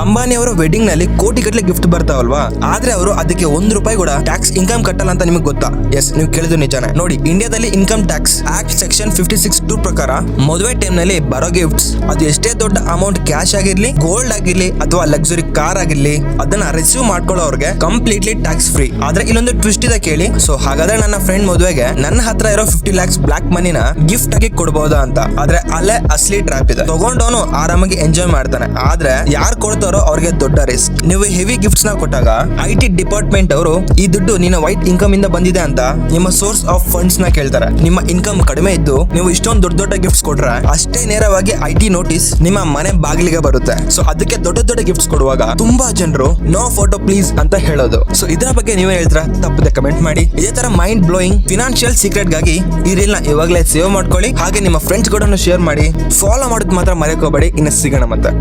ಅಂಬಾನಿ ಅವರ ವೆಡ್ಡಿಂಗ್ ನಲ್ಲಿ ಕೋಟಿ ಗಟ್ಟಲೆ ಗಿಫ್ಟ್ ಬರ್ತಾವಲ್ವಾ, ಆದ್ರೆ ಅವರು ಅದಕ್ಕೆ ₹1 ಕೂಡ ಟ್ಯಾಕ್ಸ್ ಇನ್ಕಮ್ ಕಟ್ಟಲ್ಲ ಅಂತ ನಿಮಗೆ ಗೊತ್ತಾ? ಎಸ್, ನೀವು ಕೇಳಿದ್ರು ನಿಜಾನೆ. ನೋಡಿ, ಇಂಡಿಯಾದಲ್ಲಿ ಇನ್ಕಮ್ ಟ್ಯಾಕ್ಸ್ ಆಕ್ಟ್ ಸೆಕ್ಷನ್ 56(2) ಪ್ರಕಾರ ಮದುವೆ ಟೈಮ್ ನಲ್ಲಿ ಬರೋ ಗಿಫ್ಟ್ಸ್ ಅದು ಎಷ್ಟೇ ದೊಡ್ಡ ಅಮೌಂಟ್ ಕ್ಯಾಶ್ ಆಗಿರ್ಲಿ, ಗೋಲ್ಡ್ ಆಗಿರ್ಲಿ ಅಥವಾ ಲಕ್ಸುರಿ ಕಾರ್ ಆಗಿರ್ಲಿ, ಅದನ್ನ ರಿಸೀವ್ ಮಾಡ್ಕೊಳ್ಳೋರ್ಗೆ ಕಂಪ್ಲೀಟ್ಲಿ ಟ್ಯಾಕ್ಸ್ ಫ್ರೀ. ಆದ್ರೆ ಇಲ್ಲೊಂದು ಟ್ವಿಸ್ಟ್ ಇದೆ ಕೇಳಿ. ಸೊ ಹಾಗಾದ್ರೆ ನನ್ನ ಫ್ರೆಂಡ್ ಮದುವೆಗೆ ನನ್ನ ಹತ್ರ ಇರೋ 50 lakhs ಬ್ಲಾಕ್ ಮನಿನ ಗಿಫ್ಟ್ ಆಗಿ ಕೊಡಬಹುದಾ ಅಂತ. ಆದ್ರೆ ಅಲ್ಲೇ ಅಸ್ಲಿ ಟ್ರ್ಯಾಪ್ ಇದೆ. ತಗೊಂಡವನು ಆರಾಮಾಗಿ ಎಂಜಾಯ್ ಮಾಡ್ತಾನೆ, ಆದ್ರೆ ಯಾರು ಕೊಡ್ತಾರೋ ಅವ್ರಿಗೆ ದೊಡ್ಡ ರಿಸ್ಕ್. ನೀವು ಹೆವಿ ಗಿಫ್ಟ್ಸ್ ನ ಕೊಟ್ಟಾಗ IT ಡಿಪಾರ್ಟ್ಮೆಂಟ್ ಅವರು ಈ ದುಡ್ಡು ನಿನ್ನ ವೈಟ್ ಇನ್ಕಮ್ ಇಂದ ಬಂದಿದೆ ಅಂತ ನಿಮ್ಮ ಸೋರ್ಸ್ ಆಫ್ ಫಂಡ್ಸ್ ನ ಕೇಳ್ತಾರೆ. ನಿಮ್ಮ ಇನ್ಕಮ್ ಕಡಿಮೆ ಇದ್ದು ನೀವು ಇಷ್ಟೊಂದು ದೊಡ್ಡ ದೊಡ್ಡ ಗಿಫ್ಟ್ಸ್ ಕೊಟ್ರೆ ಅಷ್ಟೇ ನೇರವಾಗಿ IT ನೋಟಿಸ್ ನಿಮ್ಮ ಮನೆ ಬಾಗಿಲಿಗೆ ಬರುತ್ತೆ. ಸೊ ಅದಕ್ಕೆ ದೊಡ್ಡ ದೊಡ್ಡ ಗಿಫ್ಟ್ಸ್ ಕೊಡುವಾಗ ತುಂಬಾ ಜನರು ನೋ ಫೋಟೋ ಪ್ಲೀಸ್ ಅಂತ ಹೇಳೋದು. ಸೊ ಇದರ ಬಗ್ಗೆ ನೀವೇ ಹೇಳ್ತೀರಾ? ತಪ್ಪದೆ ಕಮೆಂಟ್ ಮಾಡಿ. ಇದೇ ತರ ಮೈಂಡ್ ಬ್ಲೋಯಿಂಗ್ ಫಿನಾನ್ಷಿಯಲ್ ಸೀಕ್ರೆಟ್ ಗಾಗಿ ಈ ರೀಲ್ ನ ಇವಾಗಲೇ ಸೇವ್ ಮಾಡ್ಕೊಳ್ಳಿ. ಹಾಗೆ ನಿಮ್ಮ ಫ್ರೆಂಡ್ಸ್ ಕೂಡ ಶೇರ್ ಮಾಡಿ. ಫಾಲೋ ಮಾಡೋದು ಮಾತ್ರ ಮರೆಯೋಕೋಬೇಡಿ. ಇನ್ನು ಸಿಗೋಣ ಮತ್ತೆ.